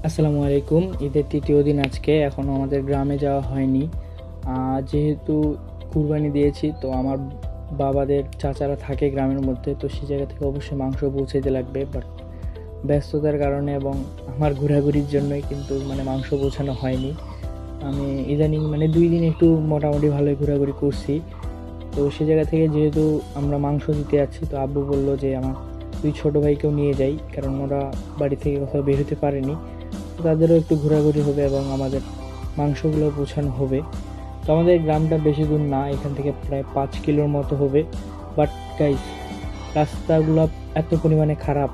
আসসালামু আলাইকুম। ঈদের তৃতীয় দিন আজকে, এখনও আমাদের গ্রামে যাওয়া হয়নি। যেহেতু কুরবানি দিয়েছি, তো আমার বাবাদের চাচারা থাকে গ্রামের মধ্যে, তো সেই জায়গা থেকে অবশ্যই মাংস পৌঁছাইতে লাগবে। বাট ব্যস্ততার কারণে এবং আমার ঘোরাঘুরির জন্যই কিন্তু মাংস পৌঁছানো হয়নি। আমি ইদানিং 2 দিন একটু মোটামুটি ভালোই ঘোরাঘুরি করছি। তো সে জায়গা থেকে যেহেতু আমরা মাংস দিতে যাচ্ছি, তো আব্বু বললো যে আমার 2 ছোটো ভাইকেও নিয়ে যাই, কারণ ওরা বাড়ি থেকে কোথাও বের হতে পারেনি। তাদেরও একটু ঘোরাঘুরি হবে এবং আমাদের মাংসগুলো পৌঁছানো হবে। তো আমাদের গ্রামটা বেশি দূর না, এখান থেকে প্রায় 5 কিলোর মতো হবে। বাট গাইস, রাস্তাগুলো এত পরিমাণে খারাপ।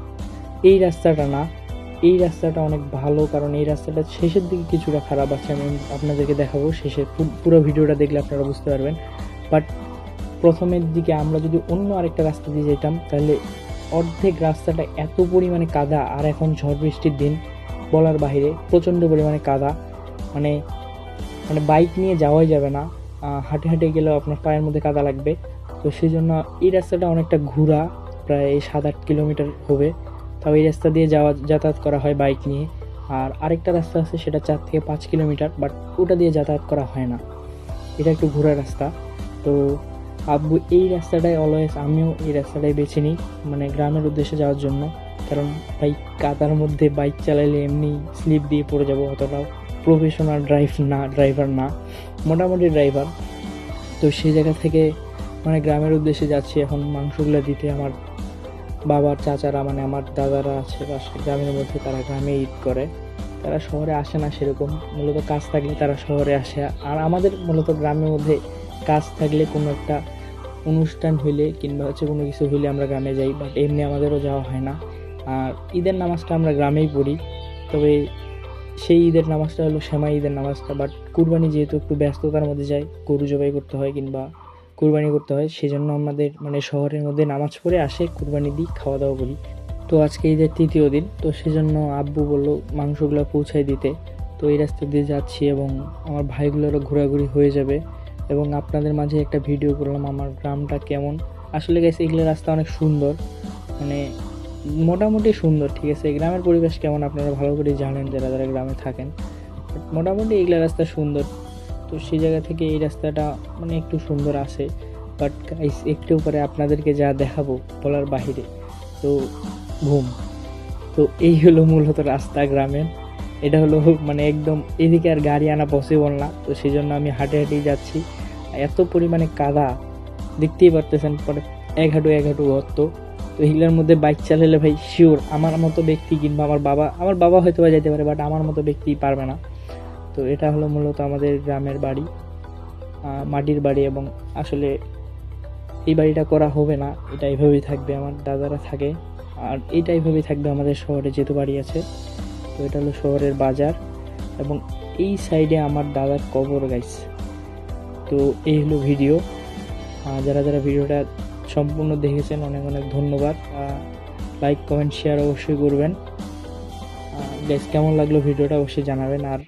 এই রাস্তাটা না, এই রাস্তাটা অনেক ভালো, কারণ এই রাস্তাটা শেষের দিকে কিছুটা খারাপ আছে। আমি আপনাদেরকে দেখাবো, শেষের পুরো ভিডিওটা দেখলে আপনারা বুঝতে পারবেন। বাট প্রথমের দিকে আমরা যদি অন্য আরেকটা রাস্তা দিয়ে যেতাম, তাহলে অর্ধেক রাস্তাটা এত পরিমাণে কাদা। আর এখন ঝড় বৃষ্টির দিন, বলার বাইরে প্রচণ্ড পরিমাণে কাদা। মানে মানে বাইক নিয়ে যাওয়াই যাবে না, হাঁটে হাঁটে গেলেও আপনার পায়ের মধ্যে কাদা লাগবে। তো সেই জন্য এই রাস্তাটা অনেকটা ঘোরা, প্রায় 7-8 কিলোমিটার হবে। তাও এই রাস্তা দিয়ে যাতায়াত করা হয় বাইক নিয়ে। আর আরেকটা রাস্তা আছে, সেটা 4 থেকে 5 কিলোমিটার, বাট ওটা দিয়ে যাতায়াত করা হয় না। এটা একটু ঘোরা রাস্তা। তো আব্বু এই রাস্তাটাই অলওয়েজ, আমিও এই রাস্তাটাই বেছে নিই গ্রামের উদ্দেশ্যে যাওয়ার জন্য। কারণ বাইক কাদার মধ্যে বাইক চালাইলে এমনি স্লিপ দিয়ে পড়ে যাবো, অতটাও প্রফেশনাল ড্রাইভার না, মোটামুটি ড্রাইভার। তো সেই জায়গা থেকে গ্রামের উদ্দেশ্যে যাচ্ছি এখন মাংসগুলো দিতে। আমার বাবার চাচারা আমার দাদারা আছে পাশে গ্রামের মধ্যে, তারা গ্রামে ঈদ করে, তারা শহরে আসে না সেরকম। মূলত কাজ থাকলে তারা শহরে আসে। আর আমাদের মূলত গ্রামের মধ্যে কাজ থাকলে কোনো একটা অনুষ্ঠান হইলে কিংবা কোনো কিছু হইলে আমরা গ্রামে যাই, বাট এমনি আমাদেরও যাওয়া হয় না। আর ঈদের নামাজটা আমরা গ্রামেই পড়ি, তবে সেই ঈদের নামাজটা হলো সেমাই ঈদের নামাজটা। বাট কুরবানি যেহেতু একটু ব্যস্ততার মধ্যে যায়, গরু জবাই করতে হয় কিংবা কুরবানি করতে হয়, সেই জন্য আমাদের শহরের মধ্যে নামাজ পড়ে আসে, কুরবানি দিই, খাওয়া দাওয়া করি। তো আজকে ঈদের তৃতীয় দিন, তো সেজন্য আব্বু বললো মাংসগুলো পৌঁছায় দিতে। তো এই রাস্তা দিয়ে যাচ্ছি এবং আমার ভাইগুলোরও ঘোরাঘুরি হয়ে যাবে এবং আপনাদের মাঝে একটা ভিডিও করলাম আমার গ্রামটা কেমন। আসলে গেছে এগুলো রাস্তা অনেক সুন্দর, মোটামুটি সুন্দর, ঠিক আছে। গ্রামের পরিবেশ কেমন আপনারা ভালো করে জানেন যারা যারা গ্রামে থাকেন। মোটামুটি এগুলো রাস্তা সুন্দর। তো সেই জায়গা থেকে এই রাস্তাটা একটু সুন্দর আছে। বাট গাইস, একটু পরে আপনাদেরকে যা দেখাবো বলার বাহিরে। তো ঘুম। তো এই হলো মূলত রাস্তা গ্রামের। এটা হলো একদম এদিকে আর গাড়ি আনা পসিবল না, তো সেই জন্য আমি হাঁটে হাঁটেই যাচ্ছি। এত পরিমাণে কাদা দেখতেই পারতেছেন, পরে এক হাঁটু গর্ত। তো এগুলোর মধ্যে বাইক চালালে ভাই শিওর আমার মতো ব্যক্তি কিংবা আমার বাবা হয়তো বা যেতে পারে, বাট আমার মতো ব্যক্তি পারবে না। তো এটা হলো মূলত আমাদের গ্রামের বাড়ি, মাটির বাড়ি। এবং আসলে এই বাড়িটা করা হবে না, এটা এইভাবেই থাকবে, আমার দাদারা থাকে। আর এইটা এইভাবেই থাকবে আমাদের শহরে যেহেতু বাড়ি আছে। তো এটা হলো শহরের বাজার এবং এই সাইডে আমার দাদার কবর গাইস। তো এই হলো ভিডিও। যারা যারা ভিডিওটা সম্পূর্ণ দেখেছেন অনেক অনেক ধন্যবাদ। লাইক কমেন্ট শেয়ার অবশ্যই করবেন। গাইস, কেমন লাগলো ভিডিওটা অবশ্যই জানাবেন। আর